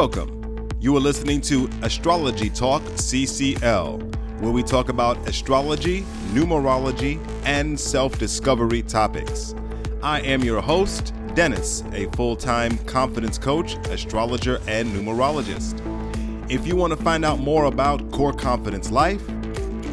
Welcome. You are listening to Astrology Talk CCL, where we talk about astrology, numerology, and self-discovery topics. I am your host, Dennis, a full-time confidence coach, astrologer, and numerologist. If you want to find out more about Core Confidence Life,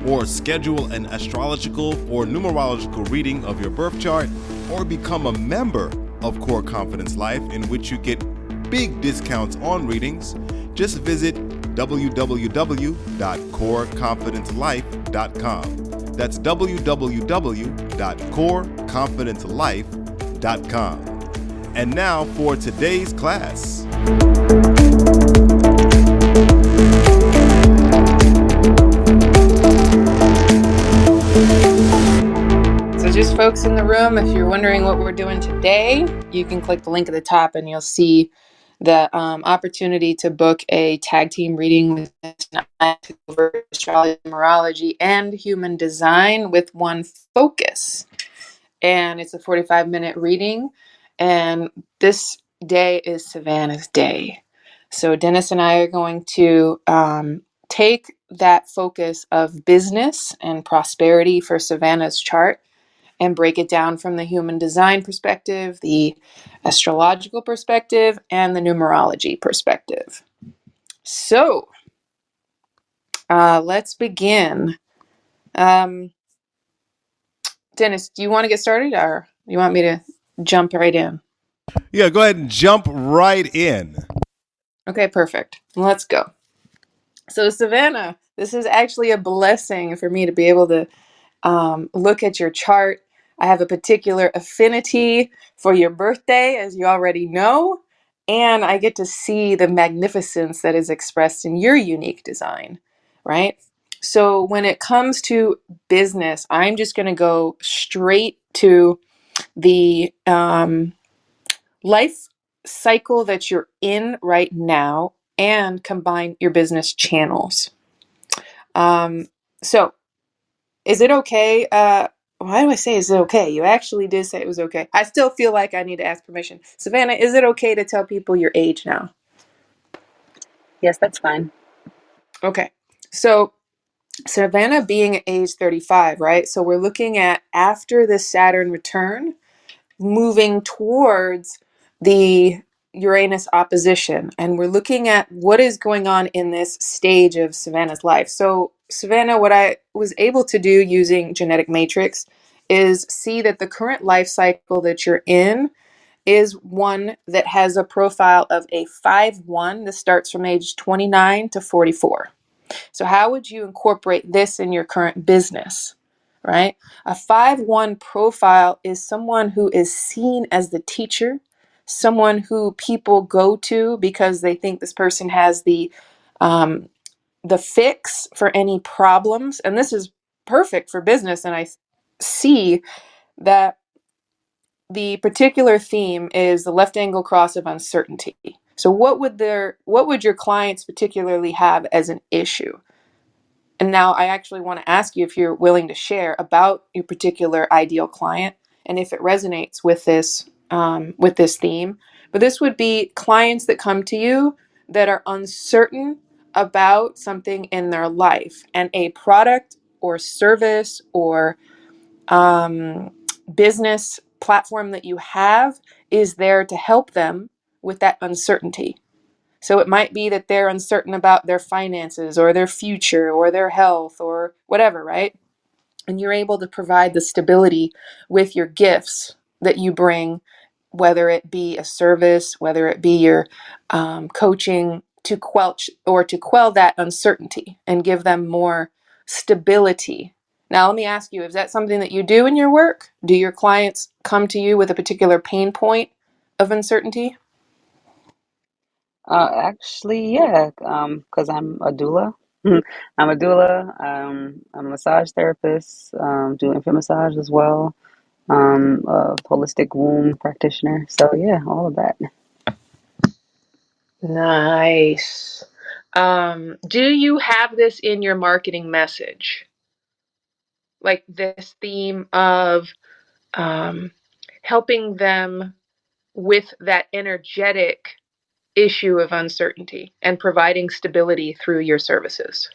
or schedule an astrological or numerological reading of your birth chart, or become a member of Core Confidence Life, in which you get big discounts on readings, just visit www.coreconfidencelife.com. That's www.coreconfidencelife.com. And now for today's class. So just folks in the room, if you're wondering what we're doing today, you can click the link at the top and you'll see the opportunity to book a tag team reading with astrology, numerology, and human design with one focus. And it's a 45-minute reading. And this day is Savanna's day. So Dennis and I are going to take that focus of business and prosperity for Savanna's chart and break it down from the human design perspective, the astrological perspective, and the numerology perspective. So let's begin. Dennis, do you want to get started, or you want me to jump right in? Yeah, go ahead and jump right in. Okay, perfect. Let's go. So Savanna, this is actually a blessing for me to be able to look at your chart. I have a particular affinity for your birthday, as you already know, and I get to see the magnificence that is expressed in your unique design, right? So when it comes to business, I'm just going to go straight to the life cycle that you're in right now and combine your business channels. So is it okay? Why do I say is it okay? You actually did say it was okay. I still feel like I need to ask permission. Savanna, is it okay to tell people your age now? Yes, that's fine. Okay. So Savanna being at age 35, right? So we're looking at after the Saturn return, moving towards the Uranus opposition. And we're looking at what is going on in this stage of Savanna's life. So Savanna, what I was able to do using genetic matrix is see that the current life cycle that you're in is one that has a profile of a 5-1 that starts from age 29 to 44. So how would you incorporate this in your current business, right? A 5-1 profile is someone who is seen as the teacher, someone who people go to because they think this person has the fix for any problems. And this is perfect for business. And I see that the particular theme is the left angle cross of uncertainty. So what would your clients particularly have as an issue? And now I actually want to ask you if you're willing to share about your particular ideal client and if it resonates with this theme. But this would be clients that come to you that are uncertain about something in their life, and a product or service or business platform that you have is there to help them with that uncertainty. So it might be that they're uncertain about their finances or their future or their health or whatever, right? And you're able to provide the stability with your gifts that you bring, whether it be a service, whether it be your coaching, to quell that uncertainty and give them more stability. Now, let me ask you, is that something that you do in your work? Do your clients come to you with a particular pain point of uncertainty? Actually, yeah, because I'm a doula. I'm a doula. I'm a massage therapist, do infant massage as well. A holistic womb practitioner. So yeah, all of that. Nice. Do you have this in your marketing message? Like this theme of helping them with that energetic issue of uncertainty and providing stability through your services?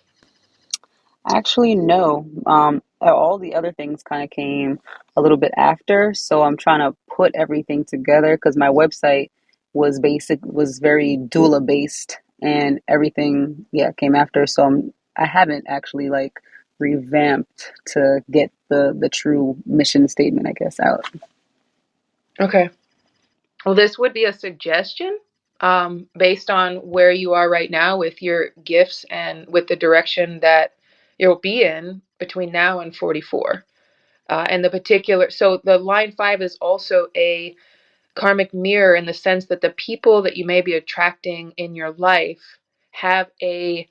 Actually, no. All the other things kind of came a little bit after, so I'm trying to put everything together because my website was very doula based, and everything, yeah, came after. So I haven't actually like revamped to get the true mission statement, I guess, out. Okay. Well, this would be a suggestion based on where you are right now with your gifts and with the direction that you'll be in between now and 44. And so the line 5 is also a karmic mirror in the sense that the people that you may be attracting in your life have a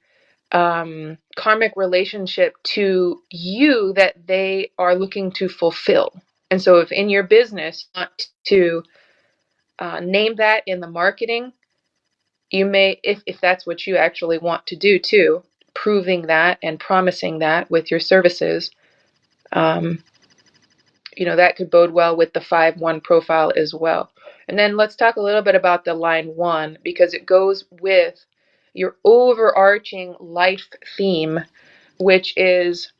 karmic relationship to you that they are looking to fulfill. And so if in your business you want to name that in the marketing, you may, if that's what you actually want to do too, proving that and promising that with your services, um, that could bode well with the 5-1 profile as well. And then let's talk a little bit about the line 1 because it goes with your overarching life theme, which is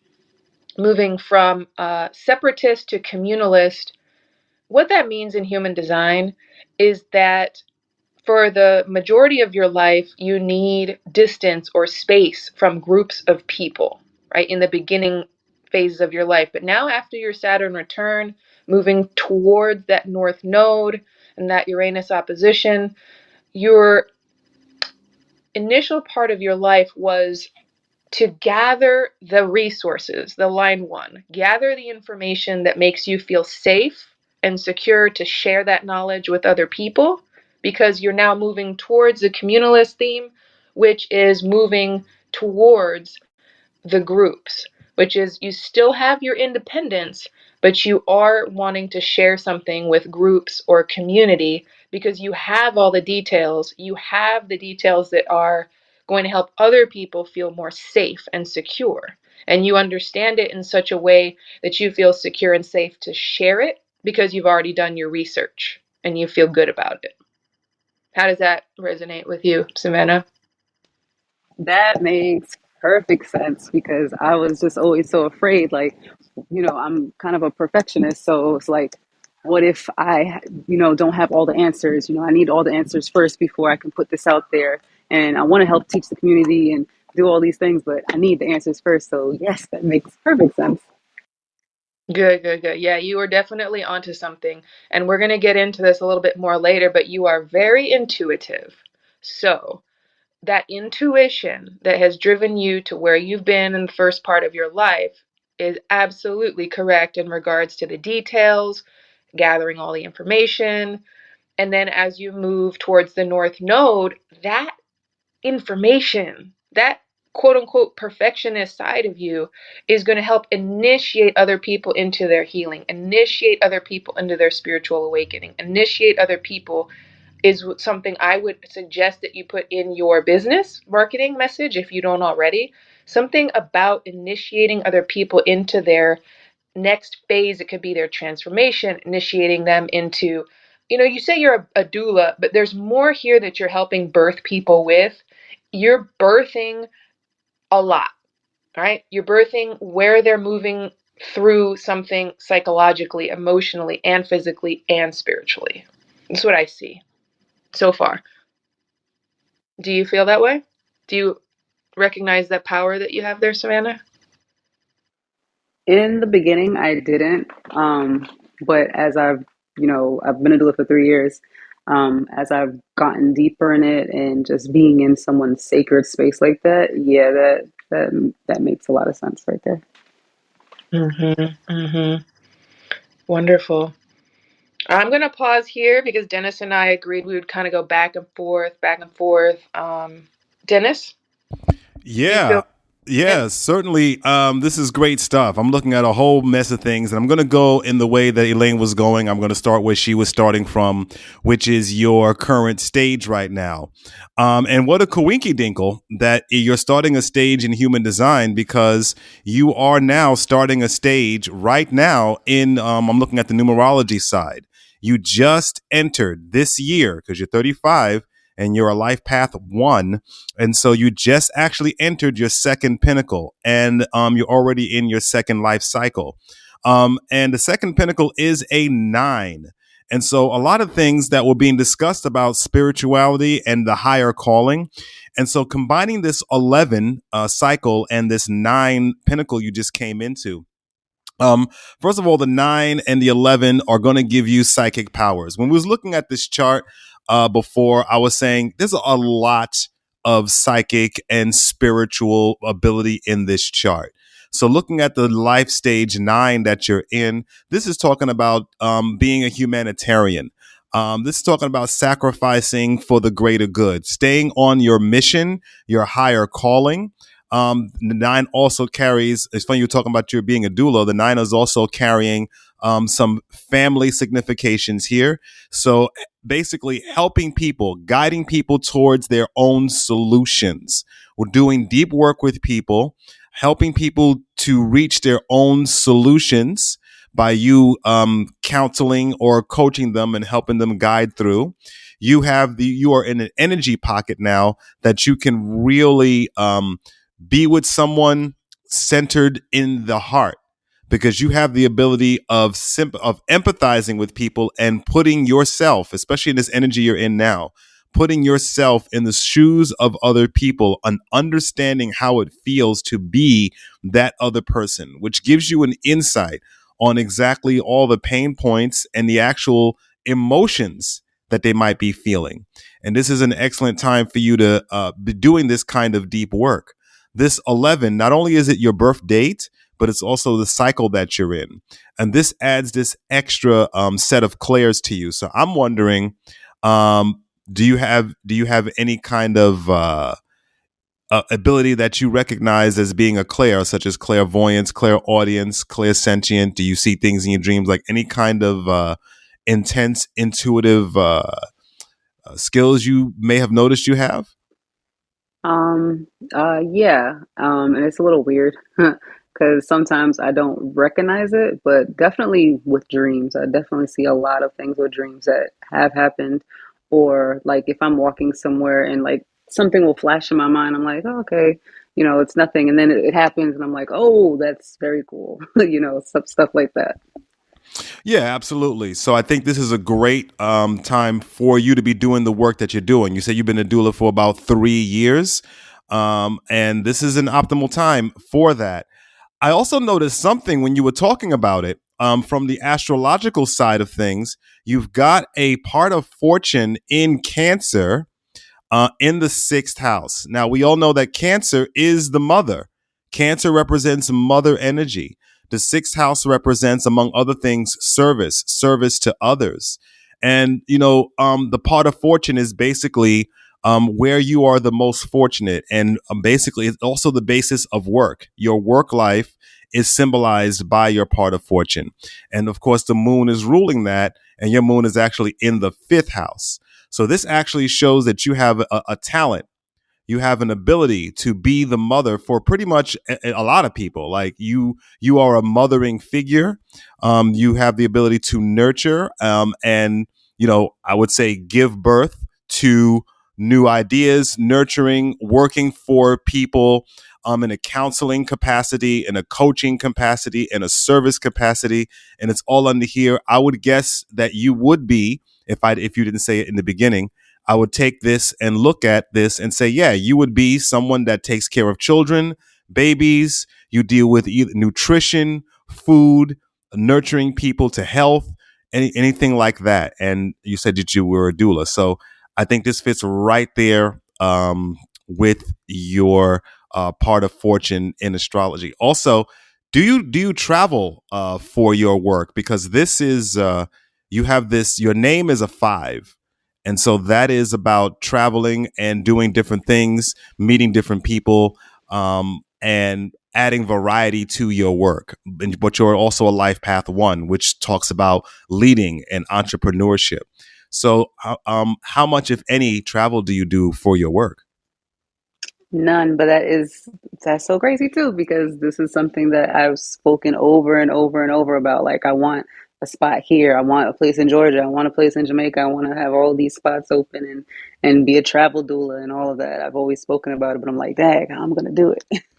moving from separatist to communalist. What that means in human design is that for the majority of your life, you need distance or space from groups of people, right? In the beginning phases of your life. But now, after your Saturn return, moving towards that North Node and that Uranus opposition, your initial part of your life was to gather the resources, the line 1, gather the information that makes you feel safe and secure to share that knowledge with other people, because you're now moving towards the communalist theme, which is moving towards the groups, which is you still have your independence, but you are wanting to share something with groups or community because you have all the details. You have the details that are going to help other people feel more safe and secure. And you understand it in such a way that you feel secure and safe to share it because you've already done your research and you feel good about it. How does that resonate with you, Savanna? That makes perfect sense because I was just always so afraid. Like, I'm kind of a perfectionist. So it's like, what if I, don't have all the answers? I need all the answers first before I can put this out there. And I want to help teach the community and do all these things, but I need the answers first. So, yes, that makes perfect sense. Good, good, good. Yeah, you are definitely onto something. And we're going to get into this a little bit more later, but you are very intuitive. So, that intuition that has driven you to where you've been in the first part of your life is absolutely correct in regards to the details, gathering all the information. And then as you move towards the North Node, that information, that quote unquote perfectionist side of you is going to help initiate other people into their healing, initiate other people into their spiritual awakening, initiate other people is something I would suggest that you put in your business marketing message if you don't already. Something about initiating other people into their next phase. It could be their transformation, initiating them into, you say you're a doula, but there's more here that you're helping birth people with. You're birthing a lot, right? You're birthing where they're moving through something psychologically, emotionally, and physically and spiritually. That's what I see so far. Do you feel that way? Do you recognize that power that you have there, Savanna? In the beginning, I didn't. But as I've been a doula for 3 years. As I've gotten deeper in it and just being in someone's sacred space like that, yeah, that makes a lot of sense right there. Mm-hmm. Mm-hmm. Wonderful. I'm going to pause here because Dennis and I agreed we would kind of go back and forth, back and forth. Dennis, do you Yeah. feel? Yeah. Yeah, certainly. This is great stuff. I'm looking at a whole mess of things, and I'm going to go in the way that Elaine was going. I'm going to start where she was starting from, which is your current stage right now. And what a coinky dinkle that you're starting a stage in human design because you are now starting a stage right now in, I'm looking at the numerology side. You just entered this year, because you're 35, and you're a life path 1. And so you just actually entered your second pinnacle, and you're already in your second life cycle. And the second pinnacle is a 9. And so a lot of things that were being discussed about spirituality and the higher calling. And so combining this 11 cycle and this 9 pinnacle you just came into, first of all, the 9 and the 11 are going to give you psychic powers. When we was looking at this chart before, I was saying there's a lot of psychic and spiritual ability in this chart. So looking at the life stage 9 that you're in, this is talking about being a humanitarian. This is talking about sacrificing for the greater good, staying on your mission, your higher calling. The 9 also carries, it's funny you're talking about you being a doula, the 9 is also carrying some family significations here. So basically helping people, guiding people towards their own solutions. We're doing deep work with people, helping people to reach their own solutions by you counseling or coaching them and helping them guide through. You are in an energy pocket now that you can really be with someone centered in the heart, because you have the ability of empathizing with people and putting yourself, especially in this energy you're in now, putting yourself in the shoes of other people and understanding how it feels to be that other person, which gives you an insight on exactly all the pain points and the actual emotions that they might be feeling. And this is an excellent time for you to be doing this kind of deep work. This 11, not only is it your birth date, but it's also the cycle that you're in. And this adds this extra set of clairs to you. So I'm wondering, do you have any kind of ability that you recognize as being a clair, such as clairvoyance, clairaudience, clairsentient? Do you see things in your dreams, like any kind of intense intuitive skills you may have noticed you have? Yeah. And it's a little weird because sometimes I don't recognize it, but definitely with dreams, I definitely see a lot of things with dreams that have happened. Or like if I'm walking somewhere and like something will flash in my mind, I'm like, oh, okay, it's nothing. And then it happens and I'm like, oh, that's very cool. Stuff like that. Yeah, absolutely. So I think this is a great time for you to be doing the work that you're doing. You said you've been a doula for about 3 years, and this is an optimal time for that. I also noticed something when you were talking about it, from the astrological side of things. You've got a part of fortune in Cancer in the 6th house. Now, we all know that Cancer is the mother. Cancer represents mother energy. The 6th house represents, among other things, service to others. And, the part of fortune is basically where you are the most fortunate. And basically, it's also the basis of work. Your work life is symbolized by your part of fortune. And of course, the moon is ruling that, and your moon is actually in the 5th house. So this actually shows that you have a talent. You have an ability to be the mother for pretty much a lot of people. Like you are a mothering figure. You have the ability to nurture, and I would say give birth to new ideas, nurturing, working for people, in a counseling capacity, in a coaching capacity, in a service capacity, and it's all under here. I would guess that you would be, if you didn't say it in the beginning, I would take this and look at this and say, yeah, you would be someone that takes care of children, babies. You deal with either nutrition, food, nurturing people to health, anything like that. And you said that you were a doula. So I think this fits right there with your part of fortune in astrology. Also, do you travel for your work? Because this is you have this. Your name is a 5. And so that is about traveling and doing different things, meeting different people, and adding variety to your work. But you're also a life path 1, which talks about leading and entrepreneurship. So how much, if any, travel do you do for your work? None, but that's so crazy too, because this is something that I've spoken over and over and over about. Like I want a spot here. I want a place in Georgia. I want a place in Jamaica. I want to have all these spots open and be a travel doula and all of that. I've always spoken about it, but I'm like, dang, how am I going to do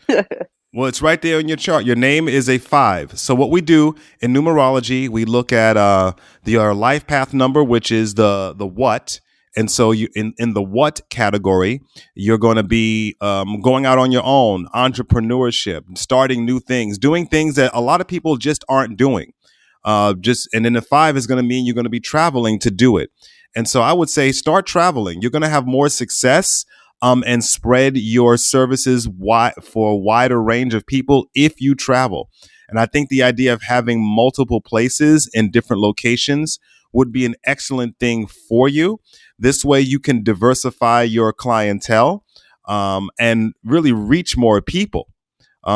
it? Well, it's right there in your chart. Your name is a 5. So what we do in numerology, we look at your life path number, which is the what. And so you in the what category, you're going to be going out on your own, entrepreneurship, starting new things, doing things that a lot of people just aren't doing. And then the 5 is going to mean you're going to be traveling to do it. And so I would say start traveling. You're going to have more success and spread your services for a wider range of people if you travel. And I think the idea of having multiple places in different locations would be an excellent thing for you. This way you can diversify your clientele and really reach more people.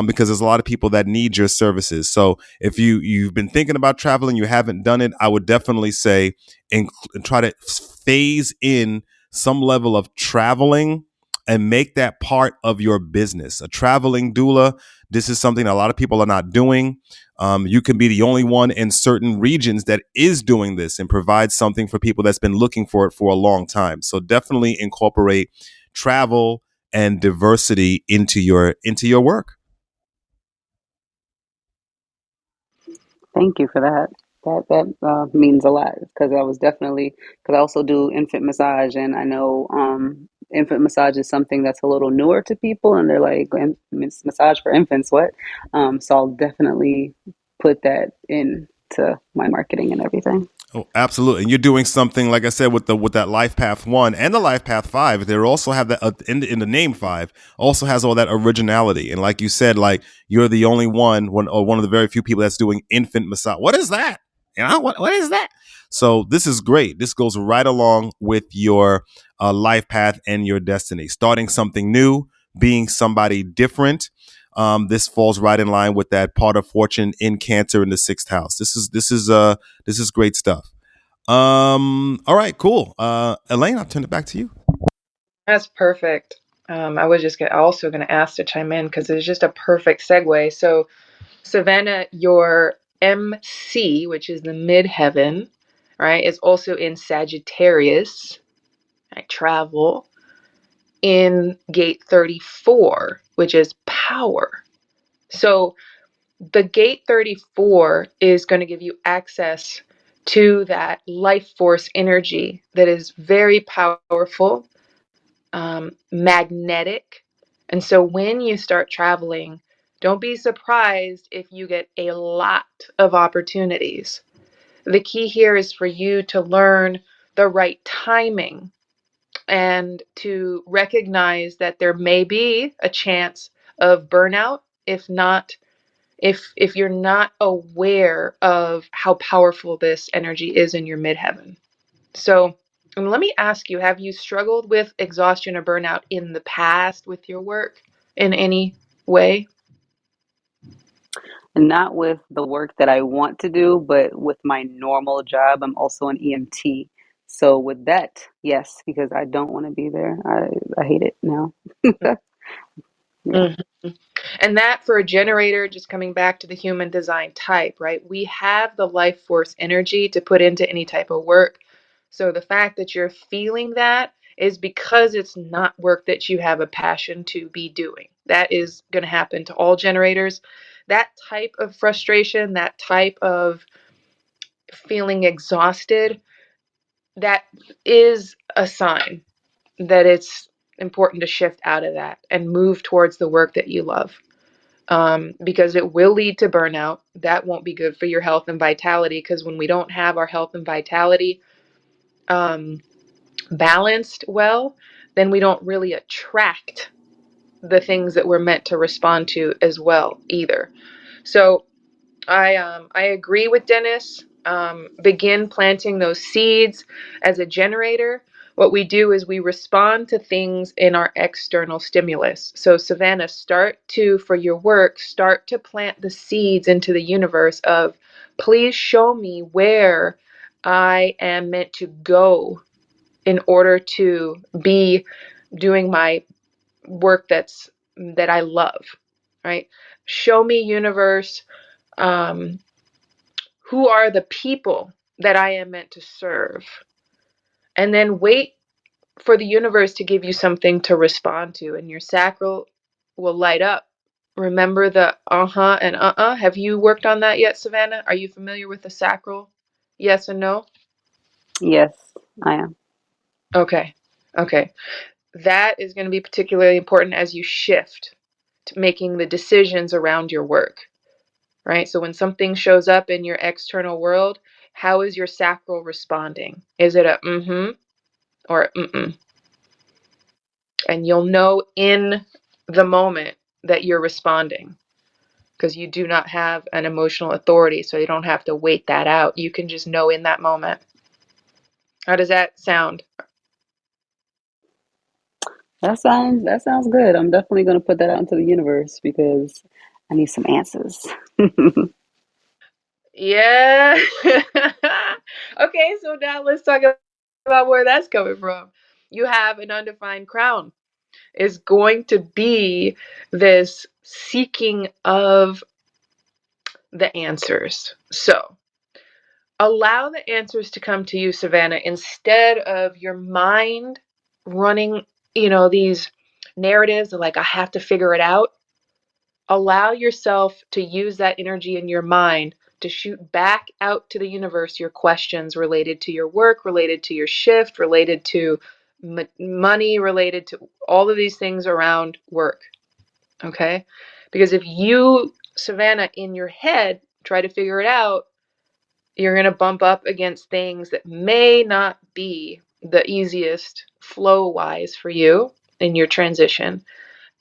Because there's a lot of people that need your services. So if you've been thinking about traveling, you haven't done it, I would definitely say and try to phase in some level of traveling and make that part of your business. A traveling doula, this is something a lot of people are not doing. You can be the only one in certain regions that is doing this and provide something for people that's been looking for it for a long time. So definitely incorporate travel and diversity into your work. Thank you for that. That means a lot because because I also do infant massage, and I know infant massage is something that's a little newer to people, and they're like, Massage for infants, what?" So I'll definitely put that into my marketing and everything. Oh, absolutely. And you're doing something, like I said, with that Life Path 1 and the Life Path 5. They also have that in the name 5 also has all that originality. And like you said, like you're the only one of the very few people that's doing infant massage. What is that? What is that? So this is great. This goes right along with your life path and your destiny. Starting something new, being somebody different. This falls right in line with that part of fortune in Cancer in the 6th house. This is great stuff. All right, cool. Elaine, I'll turn it back to you. That's perfect. I was just also going to ask to chime in because it's just a perfect segue. So, Savanna, your MC, which is the midheaven, right, is also in Sagittarius, right, travel, in gate 34, which is power. So, the gate 34 is going to give you access to that life force energy that is very powerful, magnetic. And so when you start traveling, don't be surprised if you get a lot of opportunities. The key here is for you to learn the right timing and to recognize that there may be a chance of burnout if you're not aware of how powerful this energy is in your midheaven. So let me ask you, have you struggled with exhaustion or burnout in the past with your work in any way? Not with the work that I want to do, but with my normal job. I'm also an EMT. So with that, yes, because I don't want to be there. I hate it now. Yeah. Mm-hmm. And that for a generator, just coming back to the human design type, right? We have the life force energy to put into any type of work. So the fact that you're feeling that is because it's not work that you have a passion to be doing. That is going to happen to all generators. That type of frustration, that type of feeling exhausted, that is a sign that it's important to shift out of that and move towards the work that you love. Because it will lead to burnout. That won't be good for your health and vitality, because when we don't have our health and vitality balanced well, then we don't really attract the things that we're meant to respond to as well either. So I agree with Dennis. Begin planting those seeds. As a generator, what we do is we respond to things in our external stimulus. So Savanna, for your work, start to plant the seeds into the universe of, please show me where I am meant to go in order to be doing my work that I love, right? Show me, universe, Who are the people that I am meant to serve? And then wait for the universe to give you something to respond to, and your sacral will light up. Remember the uh-huh and uh-uh? Have you worked on that yet, Savanna? Are you familiar with the sacral? Yes and no? Yes, I am. Okay. Okay. That is going to be particularly important as you shift to making the decisions around your work, right? So when something shows up in your external world, how is your sacral responding? Is it a mm-hmm or a mm-mm? And you'll know in the moment that you're responding, because you do not have an emotional authority, so you don't have to wait that out. You can just know in that moment. How does that sound? That sounds good. I'm definitely gonna put that out into the universe because I need some answers. Yeah. Okay, so now let's talk about where that's coming from. You have an undefined crown. Is going to be this seeking of the answers. So allow the answers to come to you, Savanna, instead of your mind running, these narratives of like, I have to figure it out. Allow yourself to use that energy in your mind to shoot back out to the universe your questions related to your work, related to your shift, related to money, related to all of these things around work. Okay? Because if you, Savanna, in your head try to figure it out, you're going to bump up against things that may not be the easiest flow wise for you in your transition.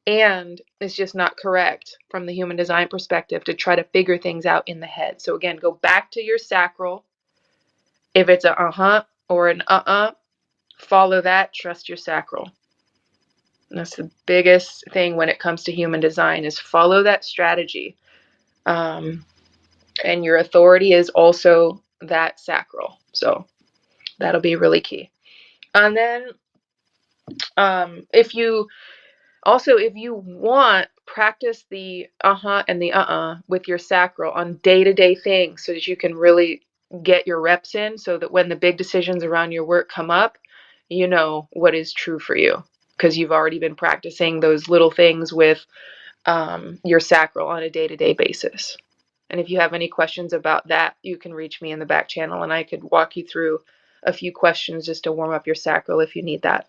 And it's just not correct from the human design perspective to try to figure things out in the head. So again, go back to your sacral. If it's a uh-huh or an uh-uh, follow that, trust your sacral. And that's the biggest thing when it comes to human design is follow that strategy. And your authority is also that sacral. So that'll be really key. And then if you want, practice the uh-huh and the uh-uh with your sacral on day-to-day things so that you can really get your reps in, so that when the big decisions around your work come up, you know what is true for you, because you've already been practicing those little things with your sacral on a day-to-day basis. And if you have any questions about that, you can reach me in the back channel and I could walk you through a few questions just to warm up your sacral if you need that.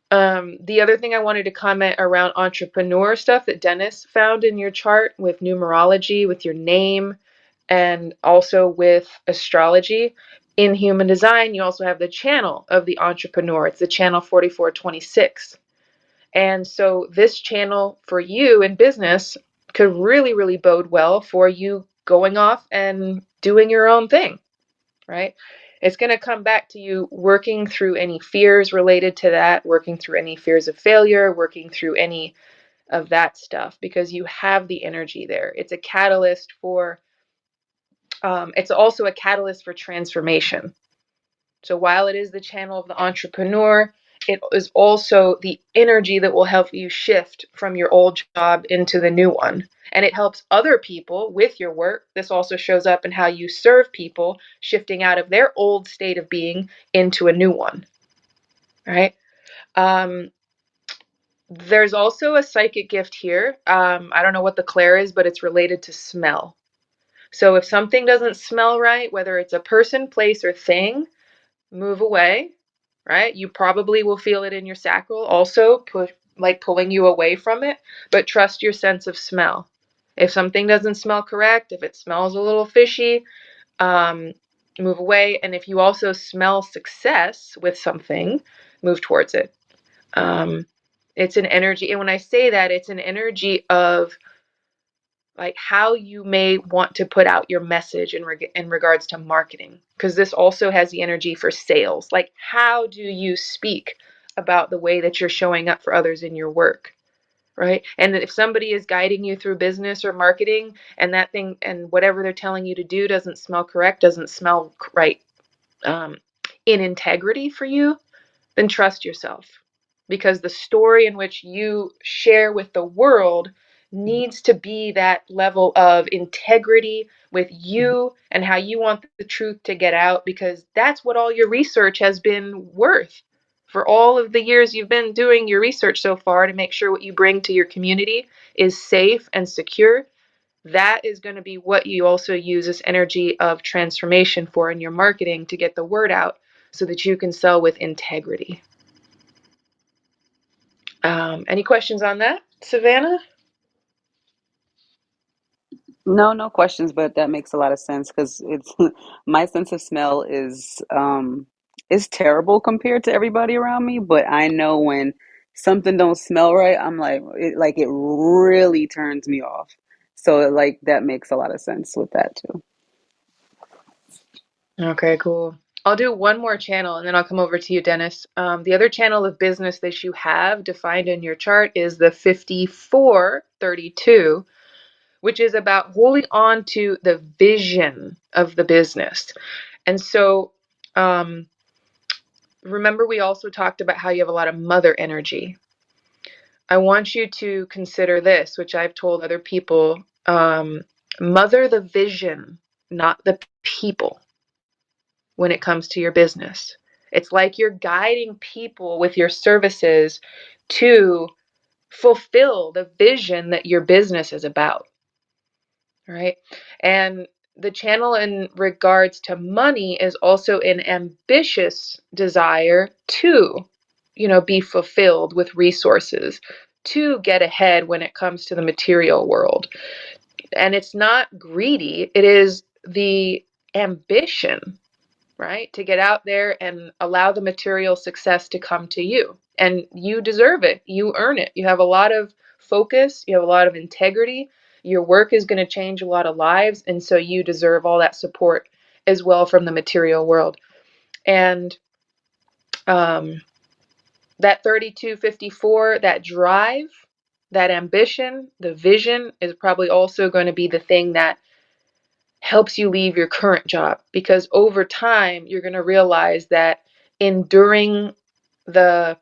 The other thing I wanted to comment around entrepreneur stuff that Dennis found in your chart with numerology, with your name, and also with astrology. In human design, you also have the channel of the entrepreneur. It's the channel 4426. And so this channel for you in business could really, really bode well for you going off and doing your own thing, right? It's going to come back to you working through any fears related to that, working through any fears of failure, working through any of that stuff, because you have the energy there. It's a catalyst for, it's also a catalyst for transformation. So while it is the channel of the entrepreneur, it is also the energy that will help you shift from your old job into the new one. And it helps other people with your work. This also shows up in how you serve people, shifting out of their old state of being into a new one. Right? There's also a psychic gift here. I don't know what the clair is, but it's related to smell. So if something doesn't smell right, whether it's a person, place, or thing, move away, right? You probably will feel it in your sacral also, like pulling you away from it, but trust your sense of smell. If something doesn't smell correct, if it smells a little fishy, move away. And if you also smell success with something, move towards it. It's an energy. And when I say that, it's an energy of like how you may want to put out your message in regards to marketing, because this also has the energy for sales. Like, how do you speak about the way that you're showing up for others in your work, right? And if somebody is guiding you through business or marketing, and that thing and whatever they're telling you to do doesn't smell correct, doesn't smell right, in integrity for you, then trust yourself, because the story in which you share with the world needs to be that level of integrity with you and how you want the truth to get out, because that's what all your research has been worth for all of the years you've been doing your research so far, to make sure what you bring to your community is safe and secure. That is going to be what you also use this energy of transformation for in your marketing, to get the word out so that you can sell with integrity. Any questions on that, Savanna? No, no questions, but that makes a lot of sense because it's my sense of smell is terrible compared to everybody around me, but I know when something don't smell right, I'm like it really turns me off. So like that makes a lot of sense with that too. Okay, cool. I'll do one more channel and then I'll come over to you, Dennis. The other channel of business that you have defined in your chart is the 5432, which is about holding on to the vision of the business. And so, remember, we also talked about how you have a lot of mother energy. I want you to consider this, which I've told other people, mother the vision, not the people, when it comes to your business. It's like you're guiding people with your services to fulfill the vision that your business is about, right? And the channel in regards to money is also an ambitious desire to, be fulfilled with resources, to get ahead when it comes to the material world. And it's not greedy, it is the ambition, right? To get out there and allow the material success to come to you. And you deserve it. You earn it. You have a lot of focus, you have a lot of integrity. Your work is going to change a lot of lives. And so you deserve all that support as well from the material world. And that 3254, that drive, that ambition, the vision is probably also going to be the thing that helps you leave your current job, because over time you're going to realize that enduring the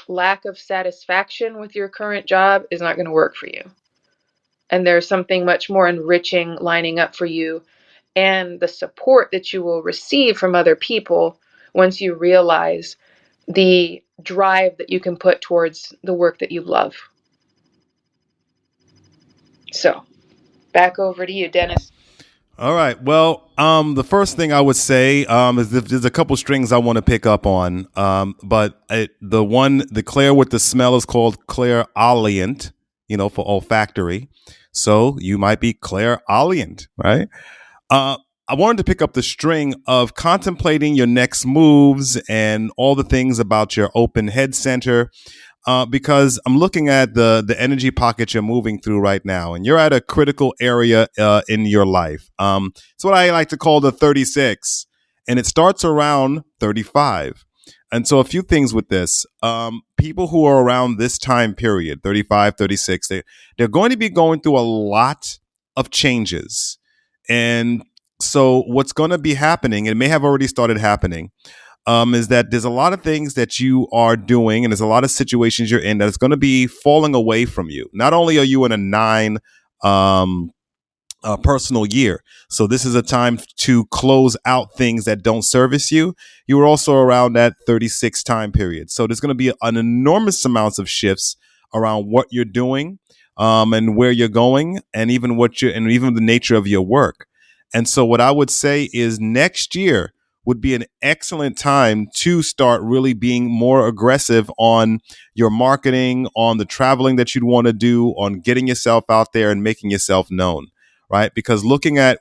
lack of satisfaction with your current job is not going to work for you. And there's something much more enriching lining up for you, and the support that you will receive from other people once you realize the drive that you can put towards the work that you love. So, back over to you, Dennis. All right. Well, the first thing I would say is that there's a couple strings I want to pick up on. The Claire with the smell is called clairolient, for olfactory. So you might be clairolient, right? I wanted to pick up the string of contemplating your next moves and all the things about your open head center. Because I'm looking at the energy pocket you're moving through right now, and you're at a critical area in your life. It's what I like to call the 36, and it starts around 35. And so a few things with this. People who are around this time period, 35, 36, they're going to be going through a lot of changes. And so what's going to be happening, it may have already started happening, is that there's a lot of things that you are doing and there's a lot of situations you're in that is going to be falling away from you. Not only are you in a 9 personal year, so this is a time to close out things that don't service you. You are also around that 36 time period. So there's going to be an enormous amounts of shifts around what you're doing, and where you're going, and even the nature of your work. And so what I would say is next year would be an excellent time to start really being more aggressive on your marketing, on the traveling that you'd want to do, on getting yourself out there and making yourself known, right? Because looking at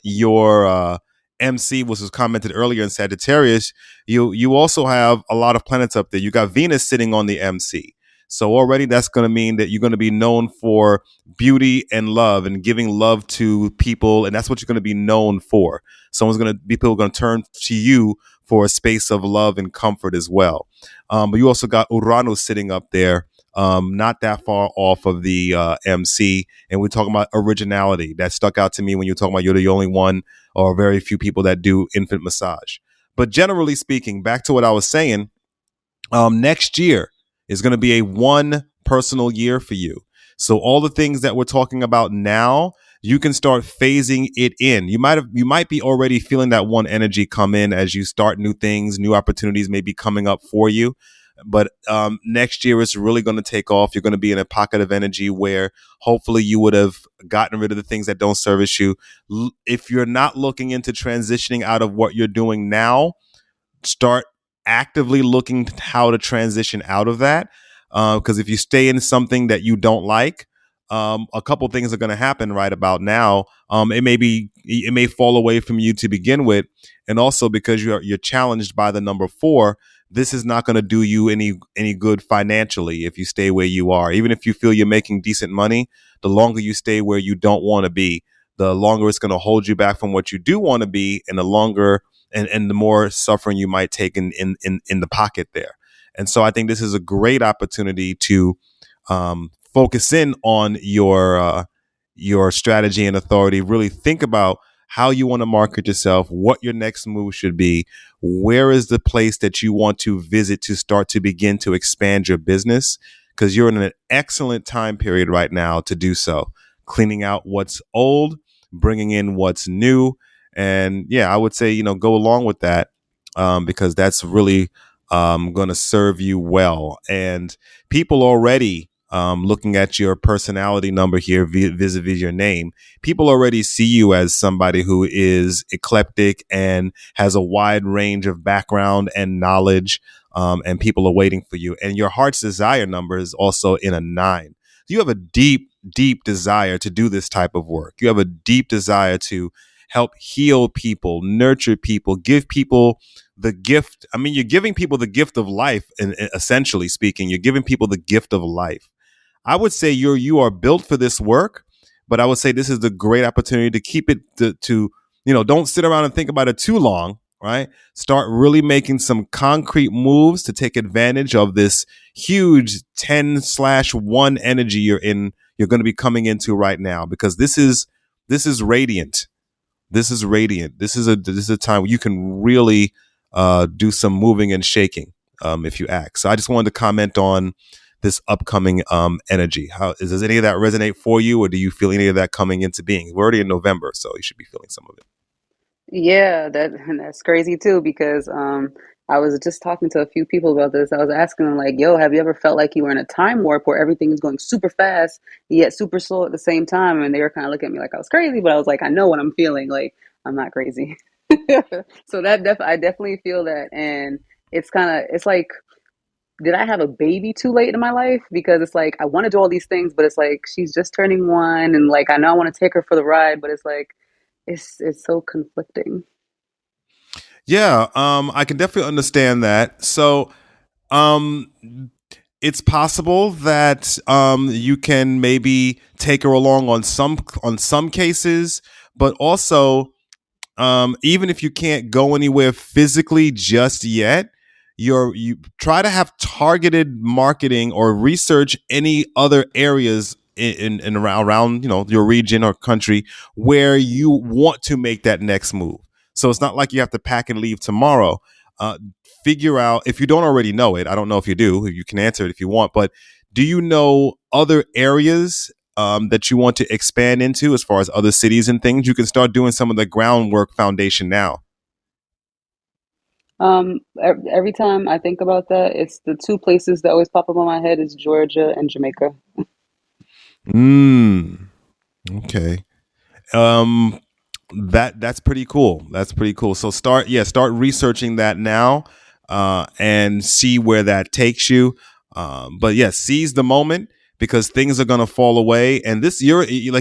your MC, which was commented earlier in Sagittarius, you also have a lot of planets up there. You got Venus sitting on the MC. So already that's going to mean that you're going to be known for beauty and love and giving love to people. And that's what you're going to be known for. People are going to turn to you for a space of love and comfort as well. But you also got Uranus sitting up there, not that far off of the MC. And we're talking about originality. That stuck out to me when you're talking about you're the only one or very few people that do infant massage. But generally speaking, back to what I was saying, next year is going to be a 1 personal year for you. So all the things that we're talking about now, you can start phasing it in. You might be already feeling that one energy come in as you start new things, new opportunities may be coming up for you. But next year is really going to take off. You're going to be in a pocket of energy where hopefully you would have gotten rid of the things that don't service you. If you're not looking into transitioning out of what you're doing now, start actively looking how to transition out of that. Because if you stay in something that you don't like, a couple things are going to happen right about now. It may fall away from you to begin with, and also because you're challenged by the number 4. This is not going to do you any good financially if you stay where you are. Even if you feel you're making decent money, the longer you stay where you don't want to be, the longer it's going to hold you back from what you do want to be, and the longer and the more suffering you might take in the pocket there. And so I think this is a great opportunity to focus in on your strategy and authority. Really think about how you want to market yourself, what your next move should be, where is the place that you want to visit to start to begin to expand your business, because you're in an excellent time period right now to do so. Cleaning out what's old, bringing in what's new. And yeah, I would say, go along with that because that's really going to serve you well. And people already looking at your personality number here vis-a-vis your name, people already see you as somebody who is eclectic and has a wide range of background and knowledge, and people are waiting for you. And your heart's desire number is also in a 9. You have a deep, deep desire to do this type of work. You have a deep desire to help heal people, nurture people, give people the gift. I mean, you're giving people the gift of life, and essentially speaking, you're giving people the gift of life. I would say you are built for this work, but I would say this is the great opportunity to keep it to don't sit around and think about it too long, right? Start really making some concrete moves to take advantage of this huge 10/1 energy you're going to be coming into right now, because this is radiant. This is radiant. This is a time where you can really do some moving and shaking if you act. So I just wanted to comment on this upcoming energy. Does any of that resonate for you, or do you feel any of that coming into being? We're already in November, so you should be feeling some of it. Yeah, that's crazy too because I was just talking to a few people about this. I was asking them like, "Yo, have you ever felt like you were in a time warp where everything is going super fast yet super slow at the same time?" And they were kind of looking at me like I was crazy, but I was like, "I know what I'm feeling. Like I'm not crazy." So I definitely feel that, and it's like, did I have a baby too late in my life? Because it's like I want to do all these things, but it's like she's just turning 1, and like I know I want to take her for the ride, but it's like it's so conflicting. Yeah, I can definitely understand that. So, um, it's possible that you can maybe take her along on some cases, but also even if you can't go anywhere physically just yet, you try to have targeted marketing or research any other areas in around your region or country where you want to make that next move. So it's not like you have to pack and leave tomorrow. Uh, Figure out, if you don't already know it. I don't know if you do. You can answer it if you want, but do you know other areas that you want to expand into as far as other cities and things? You can start doing some of the groundwork foundation now. Every time I think about that, it's the two places that always pop up on my head is Georgia and Jamaica. Okay. Um, that's pretty cool. That's pretty cool. So start researching that now, and see where that takes you. But yes, seize the moment, because things are gonna fall away. And like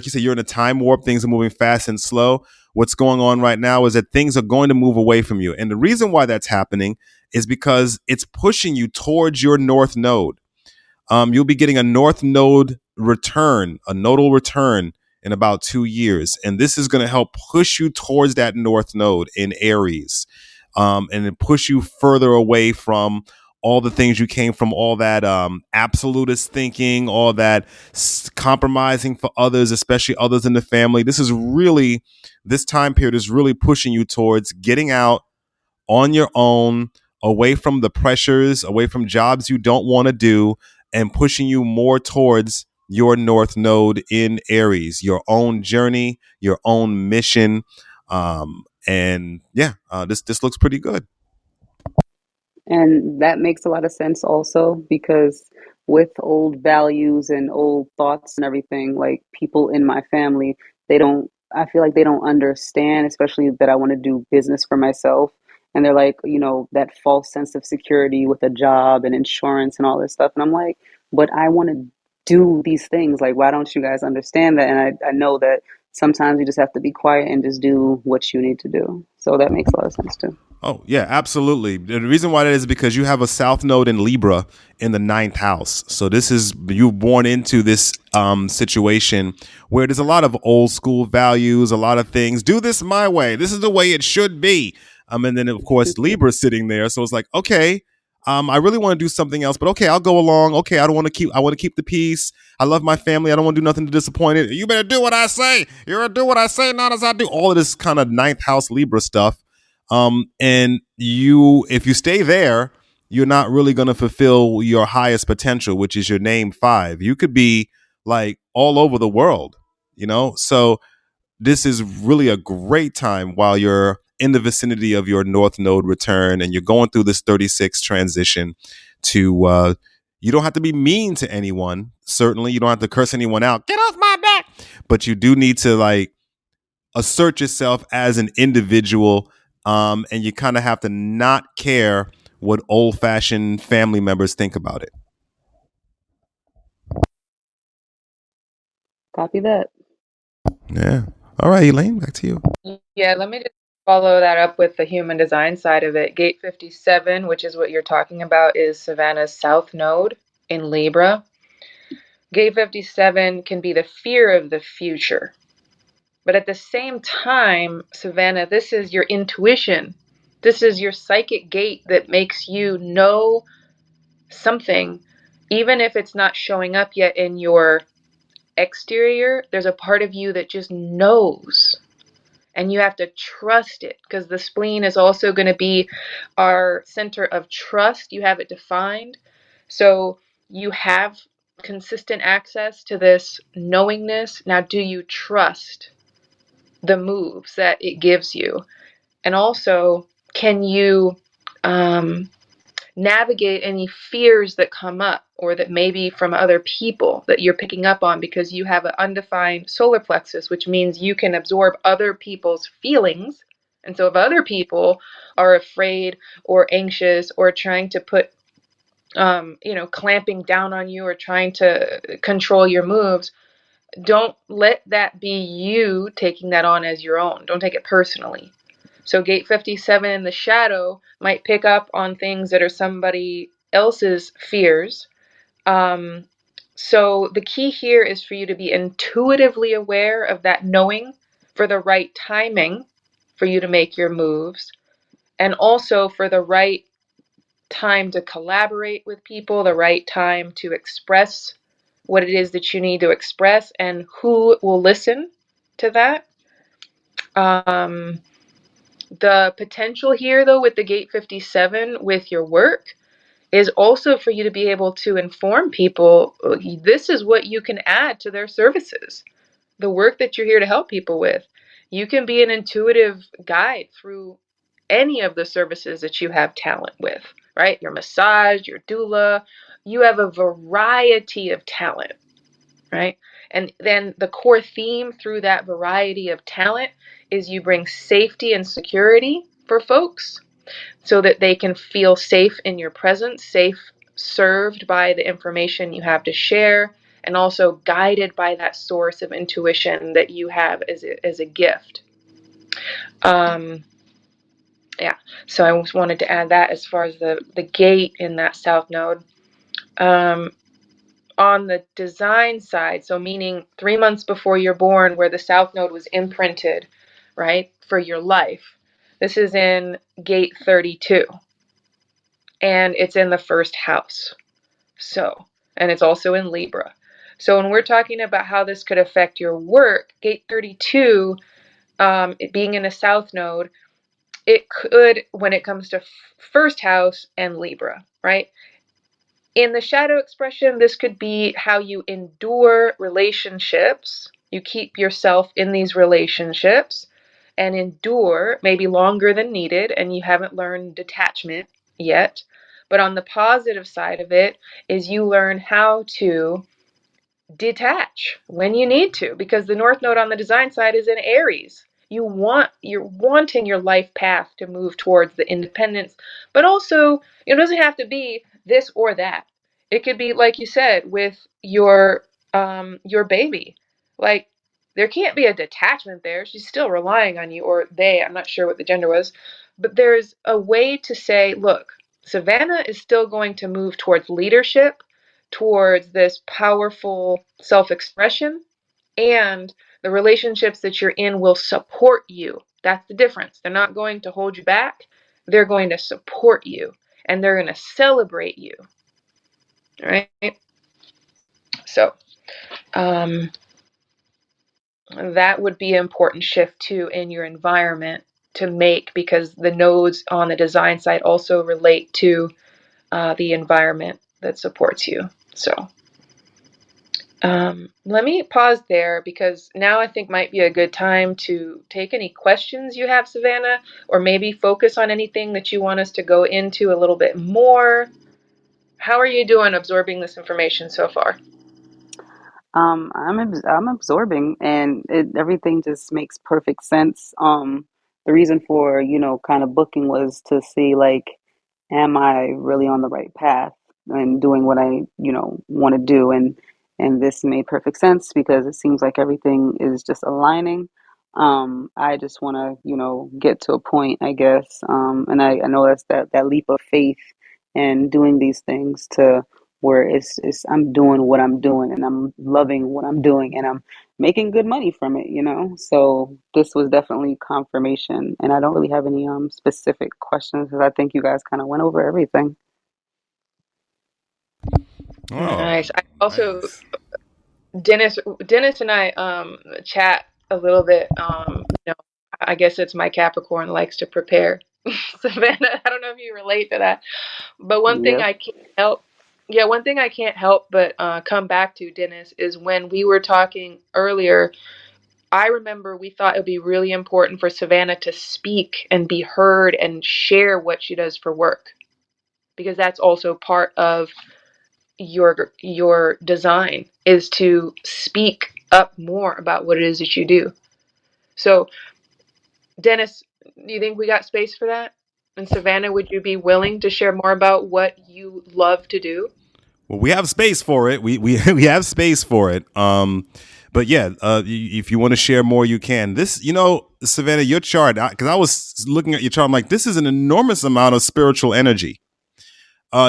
you said, you're in a time warp. Things are moving fast and slow. What's going on right now is that things are going to move away from you, and the reason why that's happening is because it's pushing you towards your north node. You'll be getting a north node return, a nodal return in about 2 years. And this is going to help push you towards that north node in Aries, and then push you further away from all the things you came from, all that absolutist thinking, all that compromising for others, especially others in the family. This time period is really pushing you towards getting out on your own, away from the pressures, away from jobs you don't want to do, and pushing you more towards your North Node in Aries, your own journey, your own mission. And yeah, this looks pretty good. And that makes a lot of sense also because with old values and old thoughts and everything, like people in my family, I feel like they don't understand, especially that I want to do business for myself. And they're like, that false sense of security with a job and insurance and all this stuff. And I'm like, but I want to do these things. Like, why don't you guys understand that? And I know that sometimes you just have to be quiet and just do what you need to do. So that makes a lot of sense too. Oh, yeah, absolutely. The reason why that is because you have a South Node in Libra in the ninth house. So this is, you're born into this situation where there's a lot of old school values, a lot of things. Do this my way. This is the way it should be. And then, of course, Libra's sitting there. So it's like, okay, I really want to do something else, but okay, I'll go along. Okay, I want to keep the peace. I love my family. I don't want to do nothing to disappoint it. You better do what I say. You better do what I say, not as I do. All of this kind of ninth house Libra stuff. And if you stay there, you're not really going to fulfill your highest potential, which is your name 5. You could be like all over the world, So this is really a great time while you're in the vicinity of your North Node return and you're going through this 36 transition to, you don't have to be mean to anyone. Certainly, you don't have to curse anyone out. Get off my back. But you do need to assert yourself as an individual, and you kind of have to not care what old-fashioned family members think about it. Copy that. Yeah. All right, Elaine, back to you. Yeah, let me just follow that up with the human design side of it. Gate 57, which is what you're talking about, is Savanna's South Node in Libra. Gate 57 can be the fear of the future. But at the same time, Savanna, this is your intuition. This is your psychic gate that makes you know something, even if it's not showing up yet in your exterior. There's a part of you that just knows. And you have to trust it because the spleen is also going to be our center of trust. You have it defined. So you have consistent access to this knowingness. Now, do you trust the moves that it gives you? And also, can you navigate any fears that come up or that may be from other people that you're picking up on because you have an undefined solar plexus, which means you can absorb other people's feelings. And so if other people are afraid or anxious or trying to put, clamping down on you or trying to control your moves, don't let that be you taking that on as your own. Don't take it personally. So gate 57 in the shadow might pick up on things that are somebody else's fears. So the key here is for you to be intuitively aware of that knowing for the right timing for you to make your moves, and also for the right time to collaborate with people, the right time to express what it is that you need to express, and who will listen to that. The potential here, though, with the gate 57 with your work is also for you to be able to inform people this is what you can add to their services, the work that you're here to help people with. You can be an intuitive guide through any of the services that you have talent with, right? Your massage, your doula, you have a variety of talent, right? And then the core theme through that variety of talent is you bring safety and security for folks so that they can feel safe in your presence, safe, served by the information you have to share, and also guided by that source of intuition that you have as a gift. Yeah, so I just wanted to add that as far as the gate in that South Node. On the design side, so meaning 3 months before you're born, where the South Node was imprinted, right, for your life, this is in gate 32. And it's in the first house. So, and it's also in Libra. So when we're talking about how this could affect your work, gate 32, it being in a South Node, it could, when it comes to first house and Libra, right? In the shadow expression, this could be how you endure relationships. You keep yourself in these relationships and endure maybe longer than needed, and you haven't learned detachment yet. But on the positive side of it is you learn how to detach when you need to, because the North Node on the design side is in Aries. You're wanting your life path to move towards the independence, but also it doesn't have to be this or that. It could be like you said with your baby. Like there can't be a detachment there. She's still relying on you, or they, I'm not sure what the gender was, but there's a way to say, look, Savanna is still going to move towards leadership, towards this powerful self expression, and the relationships that you're in will support you. That's the difference. They're not going to hold you back, they're going to support you and they're going to celebrate you. Right? So, that would be an important shift too in your environment to make, because the nodes on the design side also relate to the environment that supports you. So, let me pause there, because now I think might be a good time to take any questions you have, Savanna, or maybe focus on anything that you want us to go into a little bit more. How are you doing absorbing this information so far? I'm absorbing, and everything just makes perfect sense. The reason for, kind of booking was to see, like, am I really on the right path and doing what I, want to do? And this made perfect sense because it seems like everything is just aligning. I just want to, get to a point, I guess. And I know that's that leap of faith and doing these things to where it's I'm doing what I'm doing and I'm loving what I'm doing and I'm making good money from it, So this was definitely confirmation, and I don't really have any specific questions because I think you guys kind of went over everything. Oh, Nice. I also, nice. Dennis and I chat a little bit. I guess it's my Capricorn likes to prepare. Savannah, I don't know if you relate to that, but one thing Yep. I can't help, yeah, one thing I can't help but come back to, Dennis, is when we were talking earlier. I remember we thought it would be really important for Savannah to speak and be heard and share what she does for work, because that's also part of your design, is to speak up more about what it is that you do. So, Dennis, do you think we got space for that? And Savannah, would you be willing to share more about what you love to do? Well, we have space for it. We we have space for it. But yeah, if you want to share more, you can. This, Savannah, your chart, because I was looking at your chart, I'm like, this is an enormous amount of spiritual energy.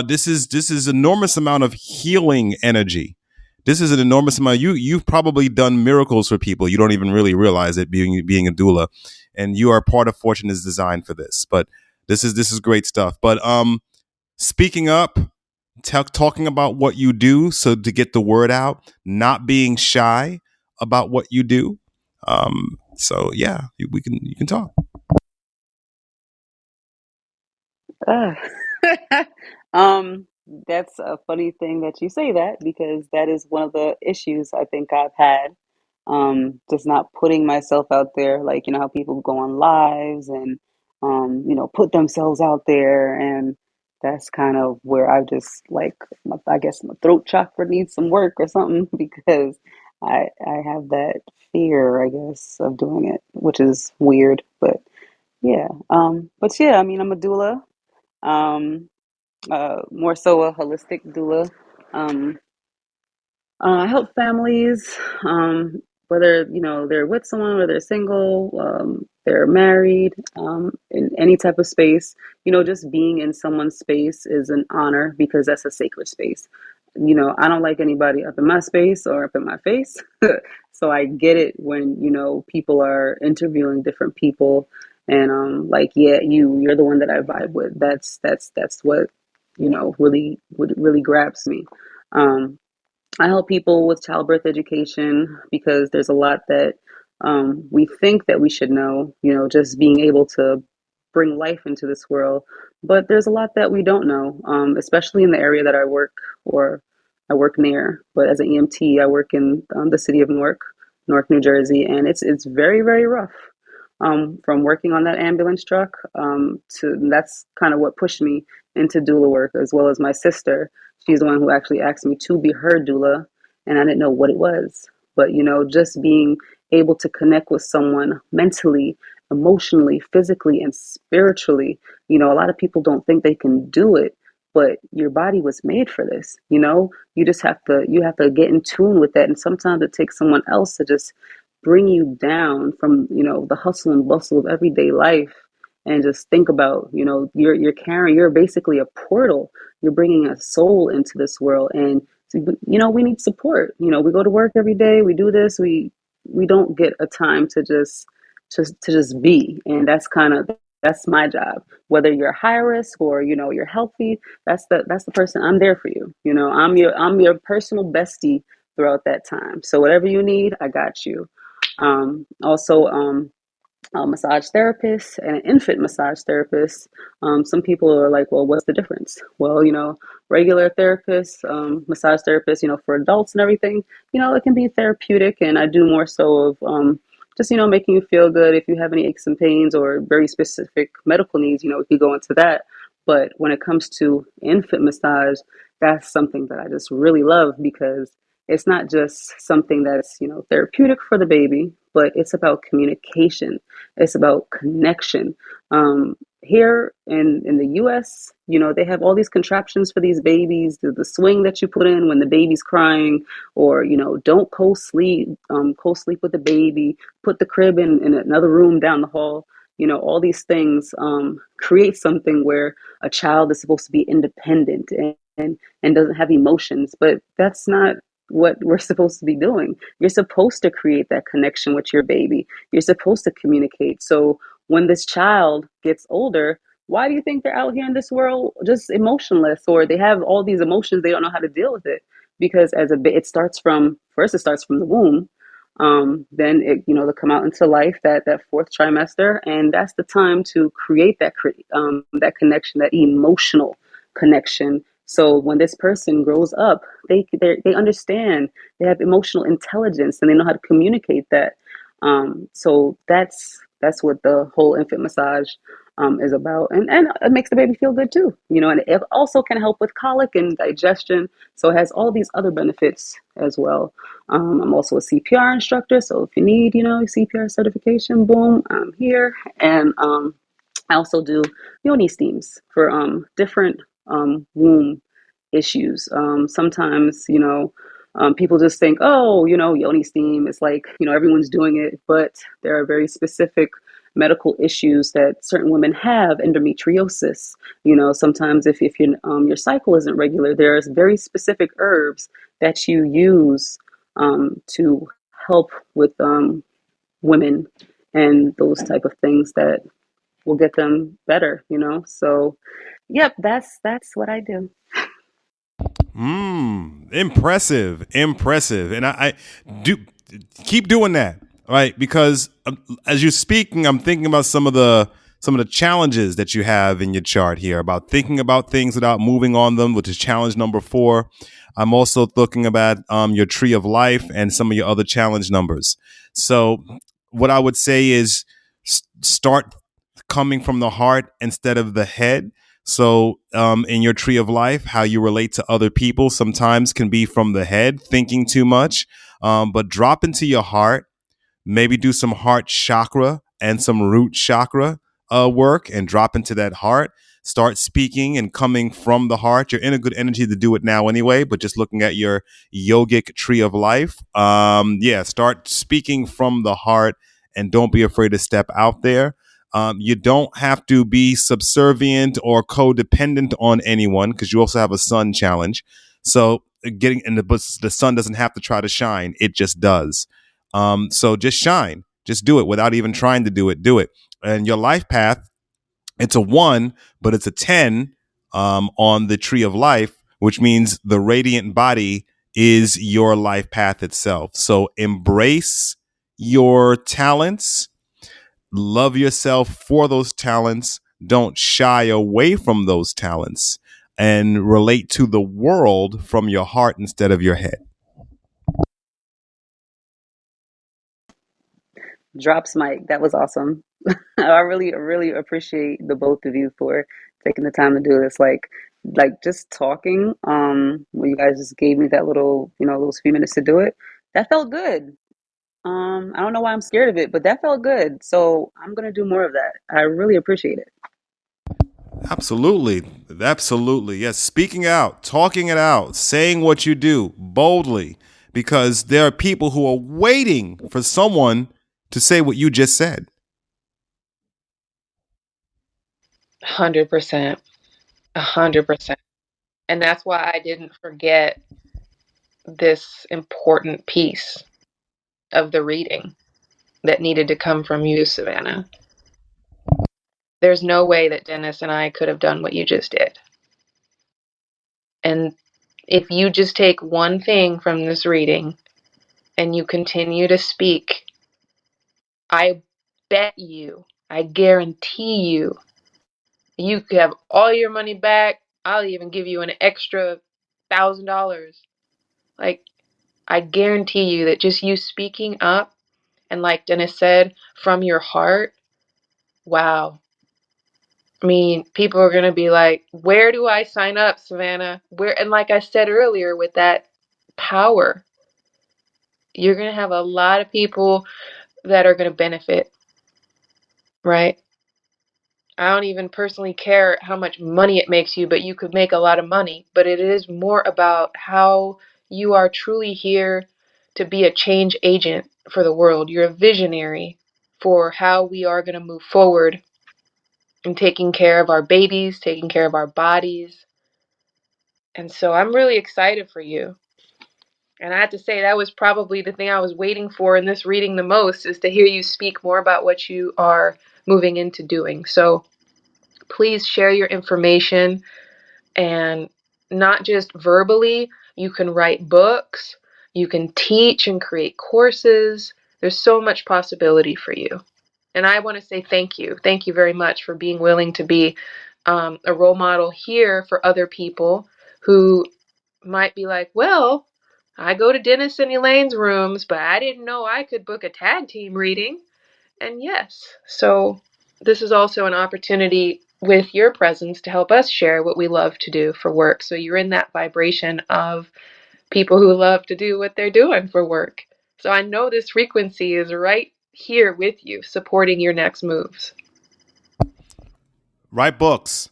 This is enormous amount of healing energy. This is an enormous amount. You've probably done miracles for people. You don't even really realize it, being a doula, and you are part of Fortune is designed for this. But this is great stuff. But speaking up, talking about what you do, so to get the word out, not being shy about what you do. So yeah, you can talk. Ugh. um, that's a funny thing that you say that because that is one of the issues I think I've had. Just not putting myself out there, like, how people go on lives and, put themselves out there. And that's kind of where I just like, I guess my throat chakra needs some work or something because I have that fear, I guess, of doing it, which is weird, but yeah. But yeah, I mean, I'm a doula. Um, More so a holistic doula. Um, I help families, whether they're with someone, whether they're single, they're married, in any type of space. Just being in someone's space is an honor because that's a sacred space. I don't like anybody up in my space or up in my face. So I get it when people are interviewing different people, and like, yeah, you're the one that I vibe with. That's what really grabs me. Um, I help people with childbirth education because there's a lot that we think that we should know. Just being able to bring life into this world. But there's a lot that we don't know, especially in the area that I work near. But as an EMT, I work in the city of Newark, New Jersey, and it's very, very rough. From working on that ambulance truck, to that's kind of what pushed me into doula work, as well as my sister. She's the one who actually asked me to be her doula, and I didn't know what it was. But just being able to connect with someone mentally, emotionally, physically, and spiritually. A lot of people don't think they can do it, but your body was made for this. You just have to get in tune with that, and sometimes it takes someone else to just bring you down from the hustle and bustle of everyday life, and just think about you're basically a portal. You're bringing a soul into this world, and we need support. We go to work every day, we do this, we don't get a time to just be. And that's my job. Whether you're high risk or you're healthy, that's the person. I'm there for you. I'm your personal bestie throughout that time. So whatever you need, I got you. Also, a massage therapist and an infant massage therapist. Some people are like, well, what's the difference? Well, regular therapists, massage therapists, for adults and everything, it can be therapeutic. And I do more so of just, making you feel good. If you have any aches and pains or very specific medical needs, we could go into that. But when it comes to infant massage, that's something that I just really love, because it's not just something that's, therapeutic for the baby, but it's about communication. It's about connection. Here in the US, they have all these contraptions for these babies, the swing that you put in when the baby's crying, or, don't co-sleep with the baby, put the crib in another room down the hall. All these things create something where a child is supposed to be independent and doesn't have emotions, but that's not what we're supposed to be doing. You're supposed to create that connection with your baby. You're supposed to communicate. So when this child gets older, why do you think they're out here in this world just emotionless, or they have all these emotions, they don't know how to deal with it? Because it starts from the womb. Then they come out into life, that fourth trimester, and that's the time to create that connection, that emotional connection. So when this person grows up, they understand, they have emotional intelligence, and they know how to communicate that. So that's what the whole infant massage is about, and it makes the baby feel good too. And it also can help with colic and digestion. So it has all these other benefits as well. I'm also a CPR instructor, so if you need CPR certification, boom, I'm here. And I also do yoni steams for different womb issues. Sometimes, people just think, oh, yoni steam is like, everyone's doing it, but there are very specific medical issues that certain women have. Endometriosis. Sometimes if your cycle isn't regular, there's very specific herbs that you use to help with women and those type of things that will get them better. So yep, that's what I do. Impressive. And I do keep doing that, right? Because as you're speaking, I'm thinking about some of the challenges that you have in your chart here, about thinking about things without moving on them, which is challenge number 4. I'm also looking about your tree of life and some of your other challenge numbers. So what I would say is start coming from the heart instead of the head. So in your tree of life, how you relate to other people sometimes can be from the head, thinking too much, but drop into your heart. Maybe do some heart chakra and some root chakra work, and drop into that heart. Start speaking and coming from the heart. You're in a good energy to do it now anyway, but just looking at your yogic tree of life. Start speaking from the heart, and don't be afraid to step out there. You don't have to be subservient or codependent on anyone, because you also have a sun challenge. So the sun doesn't have to try to shine. It just does. So just shine, just do it without even trying to do it. And your life path, it's a 1, but it's a 10 on the tree of life, which means the radiant body is your life path itself. So embrace your talents, love yourself for those talents, don't shy away from those talents and relate to the world from your heart instead of your head. Drops mic. That was awesome. I really appreciate the both of you for taking the time to do this. Like just talking. When you guys just gave me that little, those few minutes to do it, that felt good. I don't know why I'm scared of it, but that felt good. So I'm gonna do more of that. I really appreciate it. Absolutely. Absolutely. Yes. Speaking out, talking it out, saying what you do boldly, because there are people who are waiting for someone to say what you just said. 100%. 100%. And that's why I didn't forget this important piece of the reading that needed to come from you, Savanna. There's no way that Dennis and I could have done what you just did. And if you just take one thing from this reading and you continue to speak, I bet you, I guarantee you, you could have all your money back. I'll even give you an extra $1,000. Like, I guarantee you that just you speaking up and, like Dennis said, from your heart, wow. I mean, people are going to be like, where do I sign up, Savanna? Where? And like I said earlier, with that power, you're going to have a lot of people that are going to benefit, right? I don't even personally care how much money it makes you, but you could make a lot of money. But it is more about how you are truly here to be a change agent for the world. You're a visionary for how we are going to move forward in taking care of our babies, taking care of our bodies. And so I'm really excited for you. And I have to say, that was probably the thing I was waiting for in this reading the most, is to hear you speak more about what you are moving into doing. So please share your information, and not just verbally. You can write books, you can teach and create courses. There's so much possibility for you. And I want to say thank you. Thank you very much for being willing to be a role model here for other people who might be like, well, I go to Dennis and Elaine's rooms, but I didn't know I could book a tag team reading. And yes, so this is also an opportunity with your presence to help us share what we love to do for work. So you're in that vibration of people who love to do what they're doing for work. So I know this frequency is right here with you, supporting your next moves. Write books.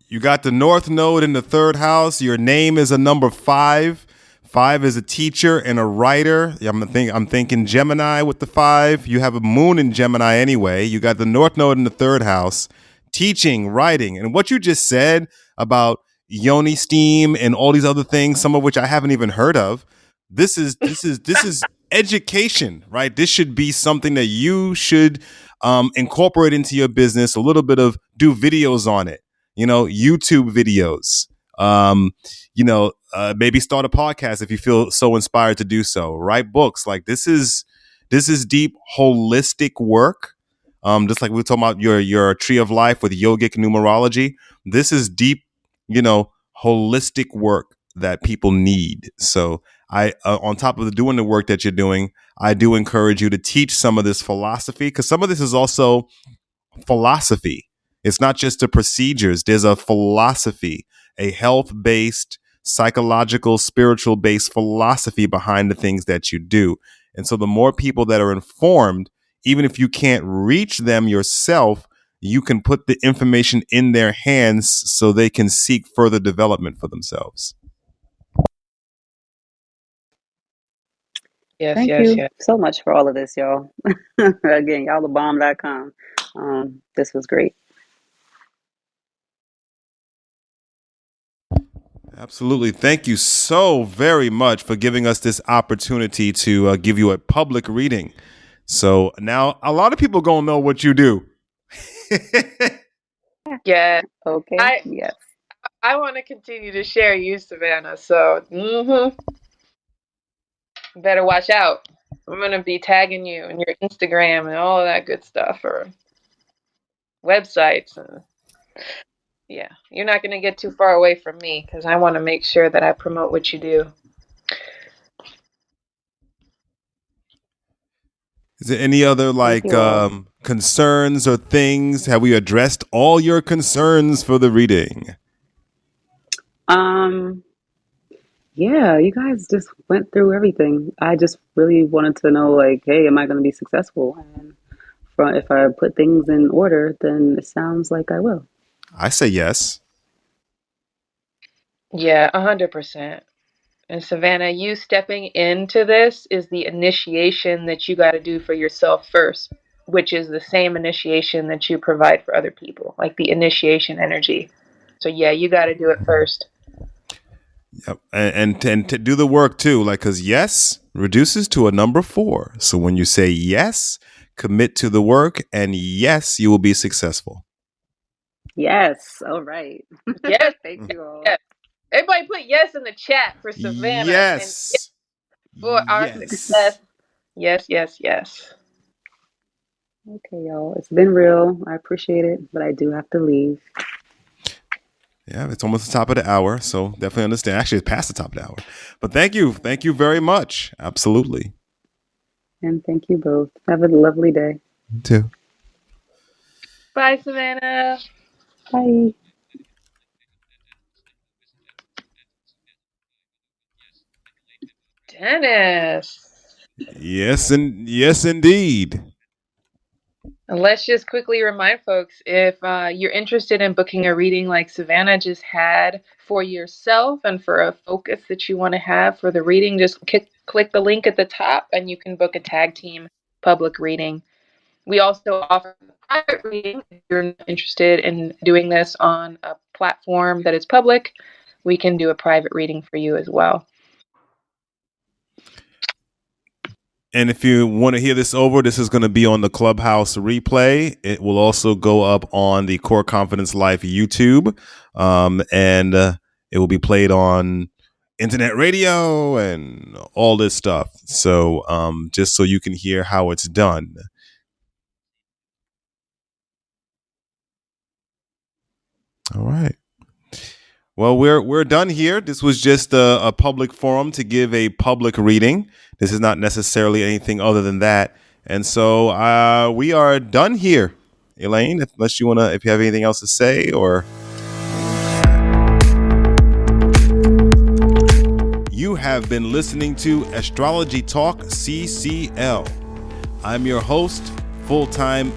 You got the North Node in the third house. Your name is a number 5. 5 is a teacher and a writer. I'm thinking Gemini with the 5. You have a moon in Gemini anyway. You got the North Node in the third house. Teaching, writing, and what you just said about Yoni Steam and all these other things, some of which I haven't even heard of. This is education, right? This should be something that you should incorporate into your business. A little bit of do videos on it. YouTube videos, maybe start a podcast if you feel so inspired to do so. Write books. Like this is deep holistic work. Just like we were talking about your tree of life with yogic numerology. This is deep, holistic work that people need. So I, on top of doing the work that you're doing, I do encourage you to teach some of this philosophy, because some of this is also philosophy. It's not just the procedures. There's a philosophy, a health-based, psychological, spiritual-based philosophy behind the things that you do. And so the more people that are informed, even if you can't reach them yourself, you can put the information in their hands so they can seek further development for themselves. Yes, Thank yes, you yes. so much for all of this, y'all. Again, y'all the bomb.com. This was great. Absolutely. Thank you so very much for giving us this opportunity to give you a public reading. So now a lot of people going to know what you do. Yeah. Okay. I Yes. I want to continue to share you, Savanna. So better watch out. I'm gonna be tagging you in your Instagram and all of that good stuff, or websites. And Yeah, you're not going to get too far away from me because I want to make sure that I promote what you do. Is there any other Thank you all. concerns or things? Have we addressed all your concerns for the reading? Um, yeah, you guys just went through everything. I just really wanted to know, like, hey, am I going to be successful? And if I put things in order, then it sounds like I will. I say yes. Yeah, 100%. And Savannah, you stepping into this is the initiation that you got to do for yourself first, which is the same initiation that you provide for other people, like the initiation energy. So yeah, you got to do it first. Yep. And to do the work too, because yes reduces to a number 4. So when you say yes, commit to the work, and yes, you will be successful. Yes. All right. Yes, Thank you all. yes. Everybody put yes in the chat for Savannah and yes Yes. for our success. Yes. Yes, yes, yes. Okay, y'all. It's been real. I appreciate it, but I do have to leave. Yeah, it's almost the top of the hour, so definitely understand. Actually, it's past the top of the hour. But thank you. Thank you very much. Absolutely. And thank you both. Have a lovely day. You too. Bye, Savannah. Bye. Dennis. Yes, and yes, indeed. And let's just quickly remind folks if you're interested in booking a reading like Savannah just had for yourself and for a focus that you want to have for the reading, just click the link at the top and you can book a tag team public reading. We also offer a private reading if you're not interested in doing this on a platform that is public. We can do a private reading for you as well. And if you want to hear this over, this is going to be on the Clubhouse replay. It will also go up on the Core Confidence Life YouTube. And it will be played on internet radio and all this stuff. So just so you can hear how it's done. All right. Well, we're done here. This was just a public forum to give a public reading. This is not necessarily anything other than that. And so we are done here. Elaine, if you have anything else to say, or you have been listening to Astrology Talk CCL. I'm your host, full-time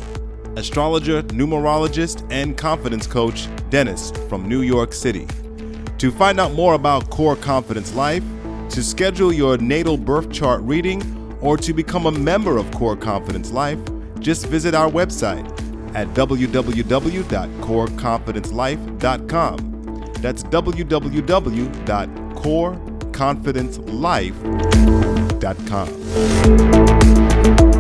astrologer, numerologist, and confidence coach, Dennis from New York City. To find out more about Core Confidence Life, to schedule your natal birth chart reading, or to become a member of Core Confidence Life, just visit our website at www.coreconfidencelife.com. That's www.coreconfidencelife.com.